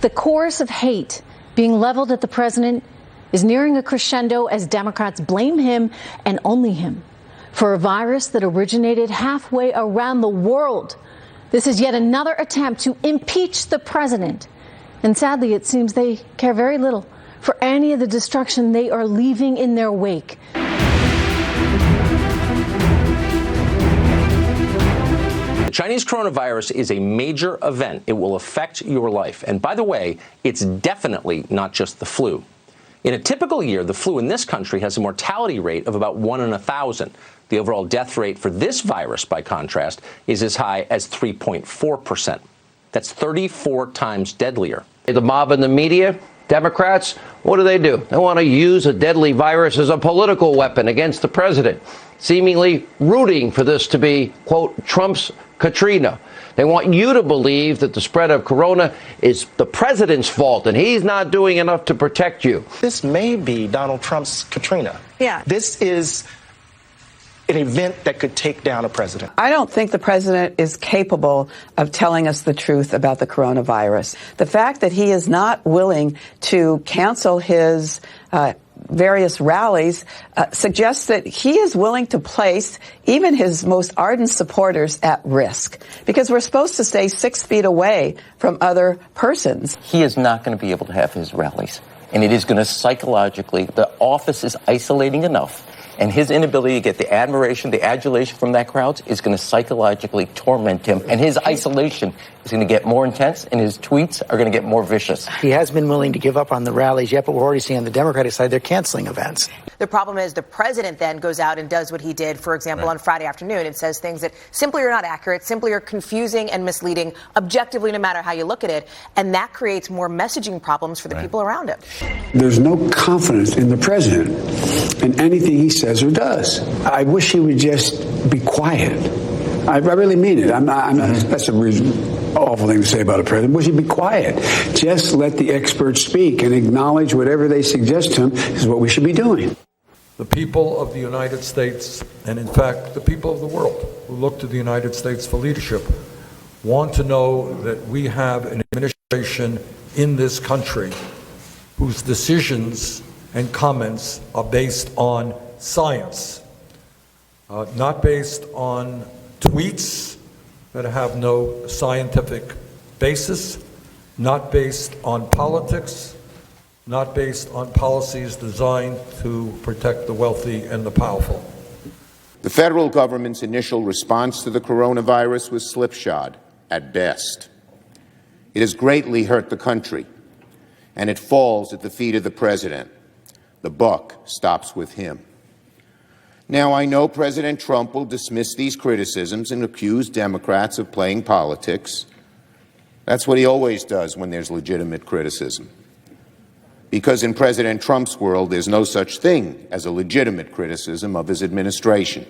The chorus of hate being leveled at the president is nearing a crescendo as Democrats blame him and only him for a virus that originated halfway around the world. This is yet another attempt to impeach the president. And sadly, it seems they care very little for any of the destruction they are leaving in their wake. The Chinese coronavirus is a major event. It will affect your life. And by the way, it's definitely not just the flu. In a typical year, the flu in this country has a mortality rate of about 1 in 1,000. The overall death rate for this virus, by contrast, is as high as 3.4%. That's 34 times deadlier. The mob and the media, Democrats, what do? They want to use a deadly virus as a political weapon against the president, seemingly rooting for this to be, quote, Trump's Katrina. They want you to believe that the spread of corona is the president's fault and he's not doing enough to protect you. This may be Donald Trump's Katrina. Yeah. This is an event that could take down a president. I don't think the president is capable of telling us the truth about the coronavirus. The fact that he is not willing to cancel his various rallies suggests that he is willing to place even his most ardent supporters at risk, because we're supposed to stay 6 feet away from other persons. He is not going to be able to have his rallies, and it is going to psychologically, the office is isolating enough, and his inability to get the admiration, the adulation from that crowd is going to psychologically torment him, and his isolation is going to get more intense, and his tweets are going to get more vicious. He has been willing to give up on the rallies yet, but we're already seeing on the Democratic side they're canceling events. The problem is the president then goes out and does what he did, for example, on Friday afternoon, and says things that simply are not accurate, simply are confusing and misleading, objectively, no matter how you look at it, and that creates more messaging problems for the people around him. There's no confidence in the president in anything he says or does. I wish he would just be quiet. I really mean it. I'm not, that's a awful thing to say about a president. Wish he'd be quiet. Just let the experts speak and acknowledge whatever they suggest to him is what we should be doing. The people of the United States, and in fact, the people of the world who look to the United States for leadership, want to know that we have an administration in this country whose decisions and comments are based on science, not based on tweets that have no scientific basis, not based on politics, not based on policies designed to protect the wealthy and the powerful. The federal government's initial response to the coronavirus was slipshod at best. It has greatly hurt the country, and it falls at the feet of the president. The buck stops with him. Now, I know President Trump will dismiss these criticisms and accuse Democrats of playing politics. That's what he always does when there's legitimate criticism. Because in President Trump's world, there's no such thing as a legitimate criticism of his administration.